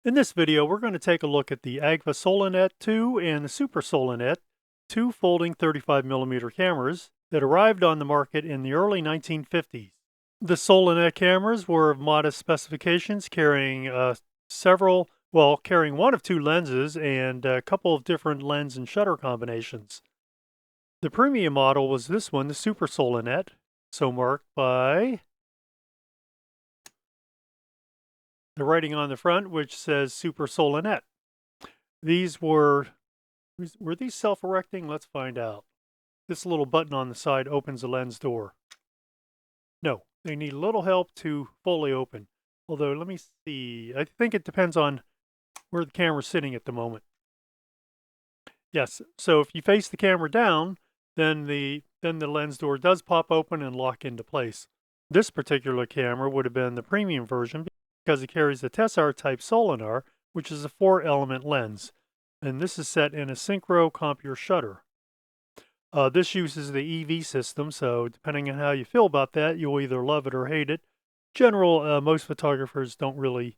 In this video, we're going to take a look at the Agfa Solinette 2 and the Super Solinette, two folding 35mm cameras that arrived on the market in the early 1950s. The Solinette cameras were of modest specifications, carrying carrying one of two lenses and a couple of different lens and shutter combinations. The premium model was this one, the Super Solinette, so marked by the writing on the front, which says Super Solinette. These were these self-erecting? Let's find out. This little button on the side opens the lens door. No, they need a little help to fully open. Although, let me see. I think it depends on where the camera's sitting at the moment. Yes, so if you face the camera down, then the lens door does pop open and lock into place. This particular camera would have been the premium version because it carries the Tessar type Solinar, which is a 4-element lens. And this is set in a synchro compure shutter. This uses the EV system, so depending on how you feel about that, you'll either love it or hate it. Most photographers don't really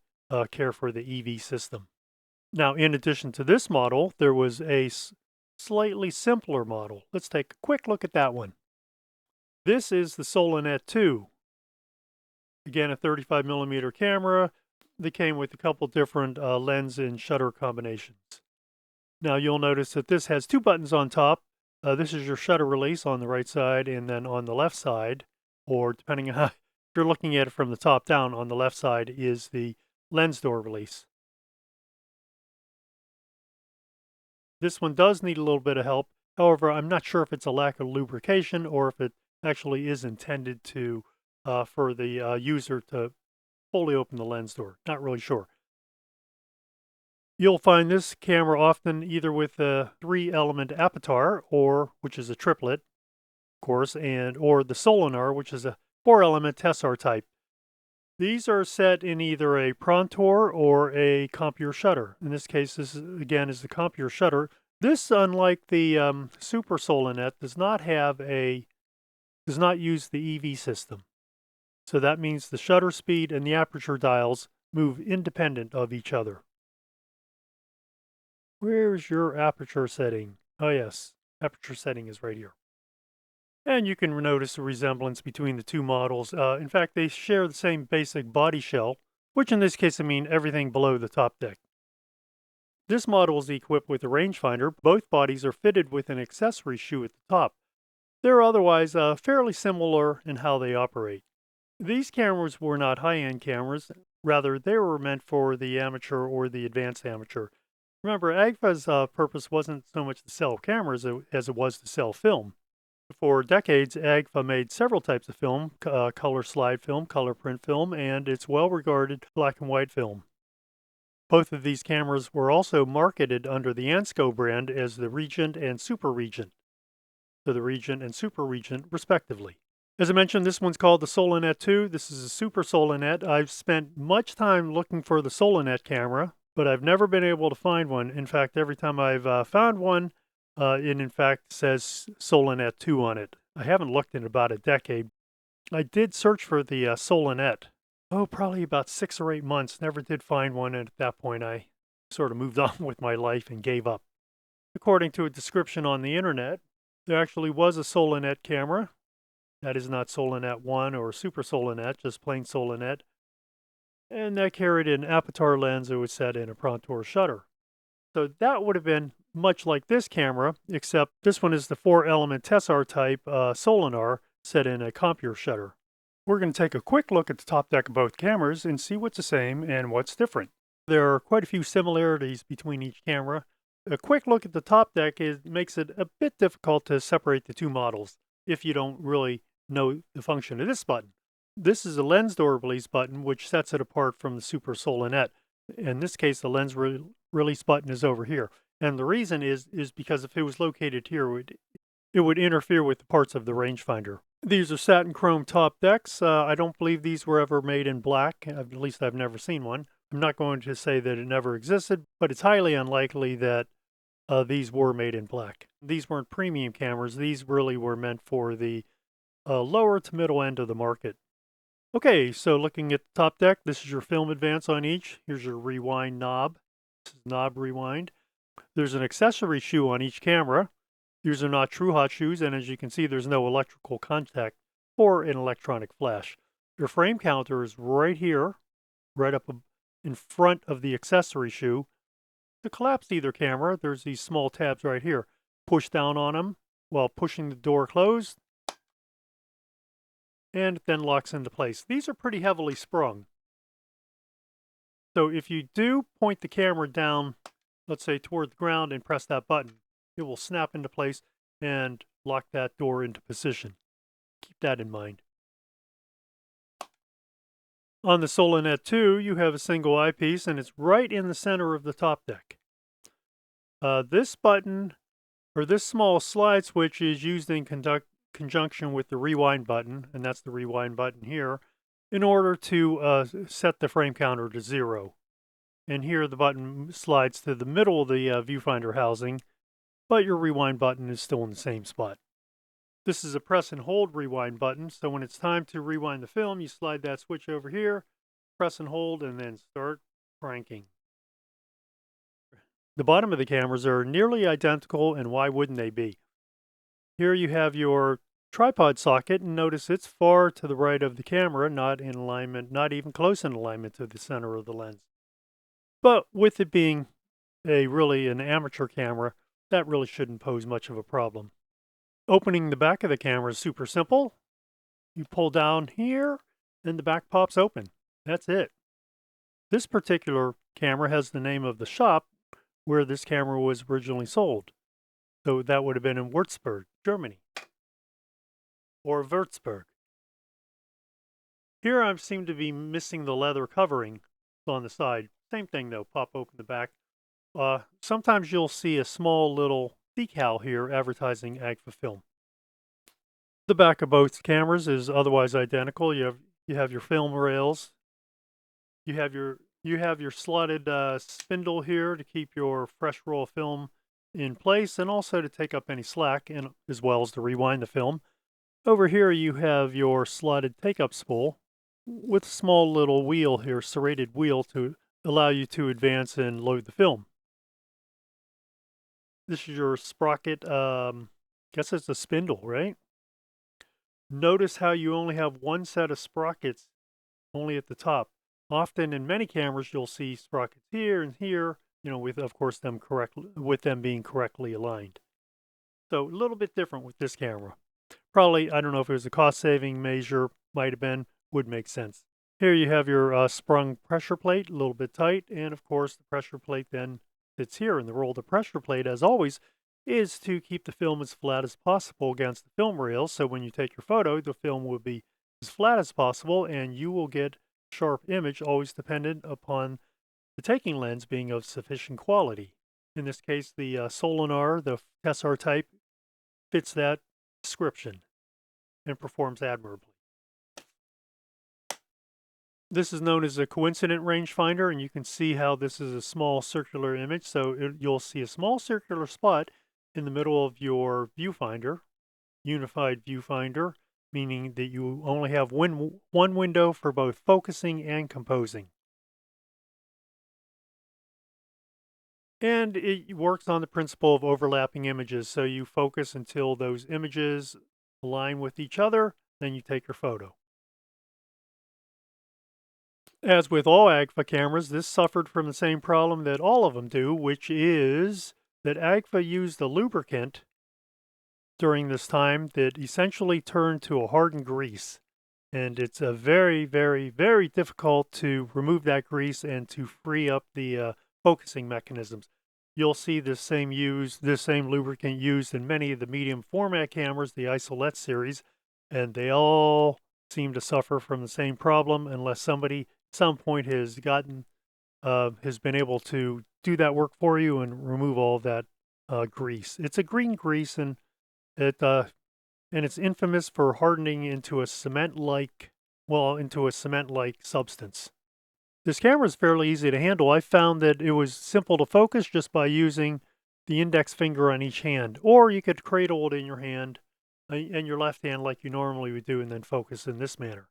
care for the EV system. Now, in addition to this model, there was a slightly simpler model. Let's take a quick look at that one. This is the Solinette 2. Again, a 35mm camera. They came with a couple different lens and shutter combinations. Now, you'll notice that this has two buttons on top. This is your shutter release on the right side, and then on the left side, or depending on how, if you're looking at it from the top down, on the left side is the lens door release. This one does need a little bit of help. However, I'm not sure if it's a lack of lubrication or if it actually is intended to for the user to fully open the lens door. Not really sure. You'll find this camera often either with a 3-element Apitar, which is a triplet, of course, or the Solinar, which is a 4-element Tessar type. These are set in either a Prontor or a compure shutter. In this case, this again is the compure shutter. This, unlike the Super Solinette, does not use the EV system. So that means the shutter speed and the aperture dials move independent of each other. Where's your aperture setting? Oh yes, aperture setting is right here. And you can notice a resemblance between the two models. In fact, they share the same basic body shell, which in this case I mean everything below the top deck. This model is equipped with a rangefinder. Both bodies are fitted with an accessory shoe at the top. They're otherwise fairly similar in how they operate. These cameras were not high-end cameras. Rather, they were meant for the amateur or the advanced amateur. Remember, Agfa's purpose wasn't so much to sell cameras as it was to sell film. For decades, Agfa made several types of film, color slide film, color print film, and its well-regarded black and white film. Both of these cameras were also marketed under the Ansco brand as the Regent and Super Regent. So the Regent and Super Regent, respectively. As I mentioned, this one's called the Solinette 2. This is a Super Solinette. I've spent much time looking for the Solinette camera, but I've never been able to find one. In fact, every time I've found one, it in fact says Solinette 2 on it. I haven't looked in about a decade. I did search for the Solinette. Probably about 6 or 8 months. Never did find one, and at that point I sort of moved on with my life and gave up. According to a description on the internet, there actually was a Solinette camera. That is not Solinette 1 or Super Solinette, just plain Solinette. And that carried an Apitar lens that was set in a Prontor shutter. So that would have been much like this camera, except this one is the 4-element Tessar type Solinar set in a compure shutter. We're going to take a quick look at the top deck of both cameras and see what's the same and what's different. There are quite a few similarities between each camera. A quick look at the top deck makes it a bit difficult to separate the two models if you don't really know the function of this button. This is a lens door release button, which sets it apart from the Super Solinette. In this case, the lens release button is over here. And the reason is because if it was located here, it would interfere with the parts of the rangefinder. These are satin chrome top decks. I don't believe these were ever made in black. At least I've never seen one. I'm not going to say that it never existed, but it's highly unlikely that these were made in black. These weren't premium cameras. These really were meant for the lower to middle end of the market. Okay, so looking at the top deck, this is your film advance on each. Here's your rewind knob. This is knob rewind. There's an accessory shoe on each camera. These are not true hot shoes, and as you can see, there's no electrical contact or an electronic flash. Your frame counter is right here, right up in front of the accessory shoe. To collapse either camera, there's these small tabs right here. Push down on them while pushing the door closed, and it then locks into place. These are pretty heavily sprung. So if you do point the camera down, let's say toward the ground, and press that button, it will snap into place and lock that door into position. Keep that in mind. On the Solinette 2, you have a single eyepiece, and it's right in the center of the top deck. This button, or this small slide switch, is used in conjunction with the rewind button, and that's the rewind button here, in order to set the frame counter to 0. And here the button slides to the middle of the viewfinder housing, but your rewind button is still in the same spot. This is a press and hold rewind button, so when it's time to rewind the film, you slide that switch over here, press and hold, and then start cranking. The bottom of the cameras are nearly identical, and why wouldn't they be? Here you have your tripod socket, and notice it's far to the right of the camera, not in alignment, not even close in alignment to the center of the lens. But with it being really an amateur camera, that really shouldn't pose much of a problem. Opening the back of the camera is super simple. You pull down here, and the back pops open. That's it. This particular camera has the name of the shop where this camera was originally sold. So that would have been in Würzburg, Germany, or Würzburg. Here I seem to be missing the leather covering on the side. Same thing though, pop open the back. Sometimes you'll see a small little decal here advertising Agfa film. The back of both cameras is otherwise identical. You have your film rails. You have your slotted spindle here to keep your fresh roll of film in place, and also to take up any slack, and as well as to rewind the film. Over here you have your slotted take-up spool with a small little wheel here, serrated wheel, to allow you to advance and load the film. This is your sprocket, guess it's a spindle, right? Notice how you only have one set of sprockets only at the top. Often in many cameras you'll see sprockets here and here, with of course them being correctly aligned. So a little bit different with this camera. Probably, I don't know if it was a cost saving measure, might have been, would make sense. Here you have your sprung pressure plate, a little bit tight, and of course the pressure plate then sits here, and the role of the pressure plate, as always, is to keep the film as flat as possible against the film rails, so when you take your photo, the film will be as flat as possible, and you will get a sharp image, always dependent upon the taking lens being of sufficient quality. In this case, the Solinar, the Tessar type, fits that description and performs admirably. This is known as a coincident rangefinder, and you can see how this is a small circular image. So you'll see a small circular spot in the middle of your viewfinder, unified viewfinder, meaning that you only have one window for both focusing and composing. And it works on the principle of overlapping images. So you focus until those images align with each other, then you take your photo. As with all Agfa cameras, this suffered from the same problem that all of them do, which is that Agfa used a lubricant during this time that essentially turned to a hardened grease. And it's a very, very, very difficult to remove that grease and to free up the focusing mechanisms. You'll see this same lubricant used in many of the medium format cameras, the Isolette series, and they all seem to suffer from the same problem unless somebody at some point has been able to do that work for you and remove all of that grease. It's a green grease, and it's infamous for hardening into a cement-like substance. This camera is fairly easy to handle. I found that it was simple to focus just by using the index finger on each hand, or you could cradle it in your hand and your left hand like you normally would do, and then focus in this manner.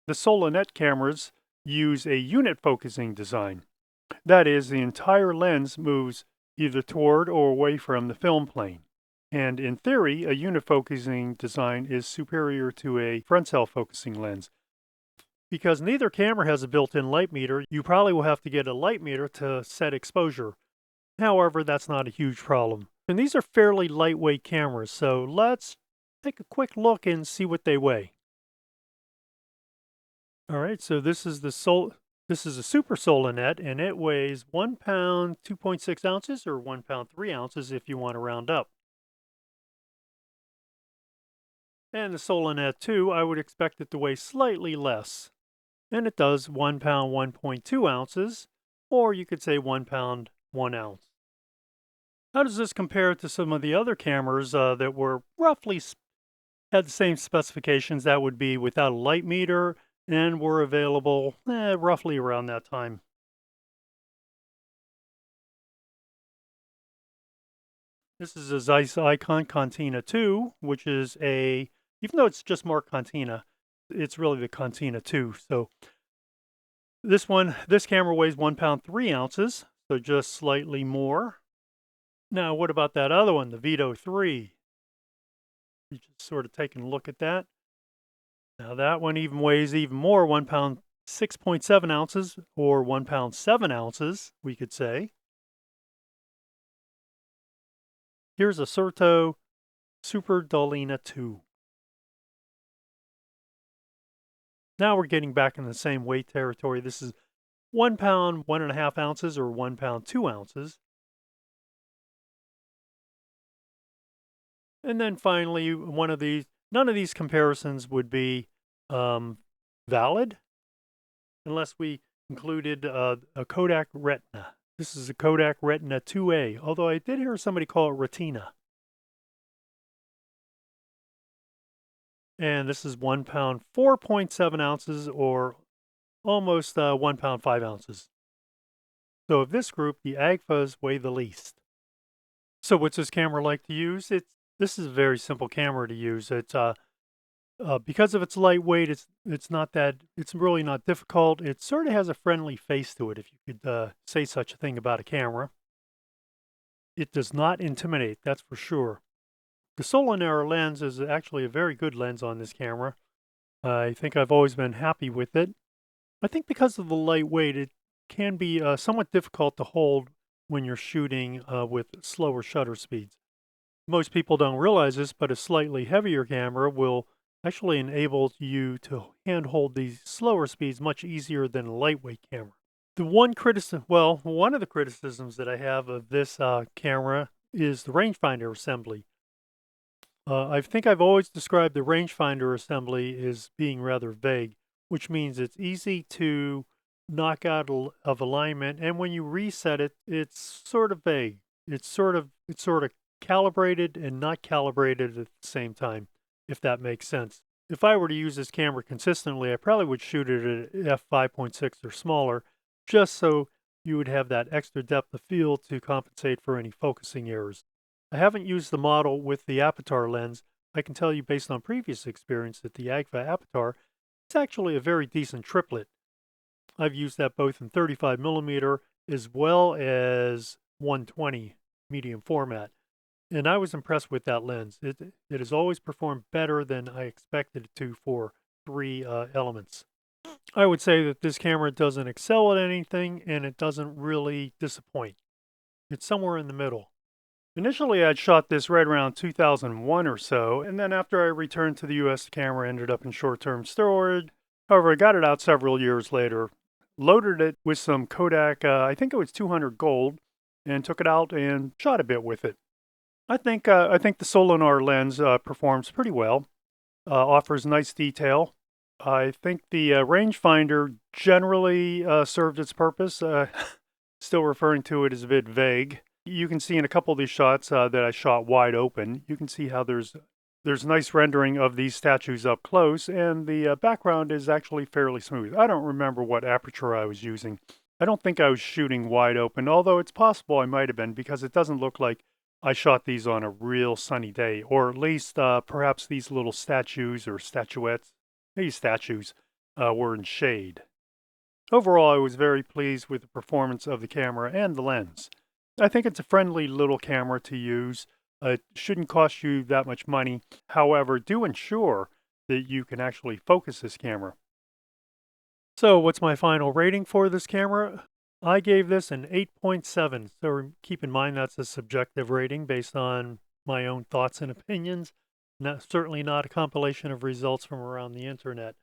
The Solinette cameras use a unit focusing design. That is, the entire lens moves either toward or away from the film plane. And in theory, a unit focusing design is superior to a frontal focusing lens. Because neither camera has a built-in light meter, you probably will have to get a light meter to set exposure. However, that's not a huge problem. And these are fairly lightweight cameras, so let's take a quick look and see what they weigh. All right, so this is a Super Solinette, and it weighs 1 pound 2.6 ounces, or 1 pound 3 ounces if you want to round up. And the Solinette 2, I would expect it to weigh slightly less. And it does 1 pound 1.2 ounces, or you could say 1 pound 1 ounce. How does this compare to some of the other cameras that were roughly had the same specifications? That would be without a light meter and were available roughly around that time. This is a Zeiss Icon Contina 2, which is even though it's just marked Contina, it's really the Contina 2. So this camera weighs 1 pound 3 ounces, so just slightly more. Now, what about that other one, the Vito 3? You just sort of taking a look at that. Now that one weighs even more, 1 pound 6.7 ounces, or 1 pound 7 ounces, we could say. Here's a Certo Super Dolina 2. Now we're getting back in the same weight territory. This is 1 pound 1.5 ounces, or 1 pound 2 ounces. And then finally, none of these comparisons would be valid unless we included a Kodak Retina. This is a Kodak Retina 2A, although I did hear somebody call it Retina. And this is 1 pound 4.7 ounces, or almost 1 pound 5 ounces. So of this group, the Agfas weigh the least. So what's this camera like to use? This is a very simple camera to use. It's because of its lightweight, it's really not difficult. It sort of has a friendly face to it, if you could say such a thing about a camera. It does not intimidate, that's for sure. The Solinette lens is actually a very good lens on this camera. I think I've always been happy with it. I think because of the lightweight, it can be somewhat difficult to hold when you're shooting with slower shutter speeds. Most people don't realize this, but a slightly heavier camera will actually enable you to handhold these slower speeds much easier than a lightweight camera. One of the criticisms that I have of this camera is the rangefinder assembly. I think I've always described the rangefinder assembly as being rather vague, which means it's easy to knock out of alignment, and when you reset it, it's sort of vague. It's sort of calibrated and not calibrated at the same time, if that makes sense. If I were to use this camera consistently, I probably would shoot it at f5.6 or smaller, just so you would have that extra depth of field to compensate for any focusing errors. I haven't used the model with the Apertar lens. I can tell you based on previous experience that the Agfa Apertar is actually a very decent triplet. I've used that both in 35mm as well as 120 medium format. And I was impressed with that lens. It has always performed better than I expected it to for 3 elements. I would say that this camera doesn't excel at anything, and it doesn't really disappoint. It's somewhere in the middle. Initially, I'd shot this right around 2001 or so, and then after I returned to the US, the camera ended up in short-term storage. However, I got it out several years later, loaded it with some Kodak, I think it was 200 gold, and took it out and shot a bit with it. I think the Solinette lens performs pretty well, offers nice detail. I think the rangefinder generally served its purpose. Still referring to it as a bit vague. You can see in a couple of these shots that I shot wide open, you can see how there's nice rendering of these statues up close, and the background is actually fairly smooth. I don't remember what aperture I was using. I don't think I was shooting wide open, although it's possible I might have been, because it doesn't look like I shot these on a real sunny day, or at least perhaps these little statues or statuettes, maybe statues, were in shade. Overall, I was very pleased with the performance of the camera and the lens. I think it's a friendly little camera to use. It shouldn't cost you that much money. However, do ensure that you can actually focus this camera. So what's my final rating for this camera? I gave this an 8.7. So keep in mind that's a subjective rating based on my own thoughts and opinions. Certainly not a compilation of results from around the internet.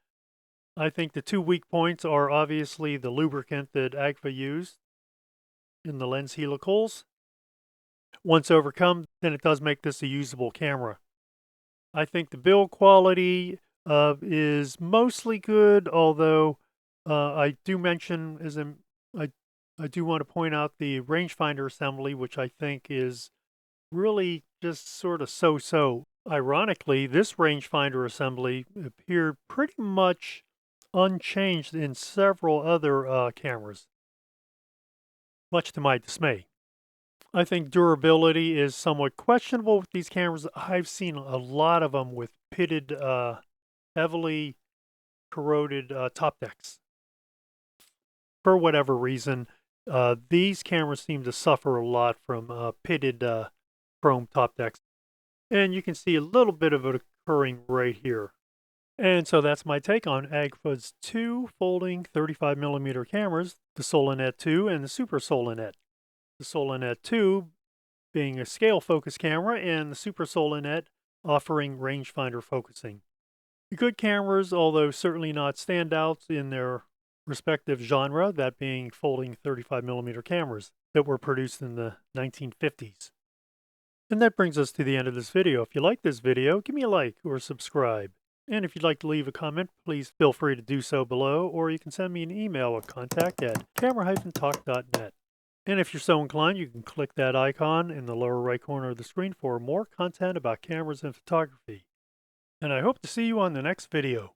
I think the two weak points are obviously the lubricant that Agfa used in the lens helicals. Once overcome, then it does make this a usable camera. I think the build quality is mostly good, although I do mention, I do want to point out the rangefinder assembly, which I think is really just sort of so-so. Ironically, this rangefinder assembly appeared pretty much unchanged in several other cameras, much to my dismay. I think durability is somewhat questionable with these cameras. I've seen a lot of them with pitted, heavily corroded top decks. For whatever reason, these cameras seem to suffer a lot from pitted chrome top decks. And you can see a little bit of it occurring right here. And so that's my take on Agfa's two folding 35mm cameras, the Solinette 2 and the Super Solinette. The Solinette 2 being a scale focus camera and the Super Solinette offering rangefinder focusing. Good cameras, although certainly not standouts in their respective genre, that being folding 35mm cameras that were produced in the 1950s. And that brings us to the end of this video. If you like this video, give me a like or subscribe. And if you'd like to leave a comment, please feel free to do so below, or you can send me an email at contact@camera-talk.net. And if you're so inclined, you can click that icon in the lower right corner of the screen for more content about cameras and photography. And I hope to see you on the next video.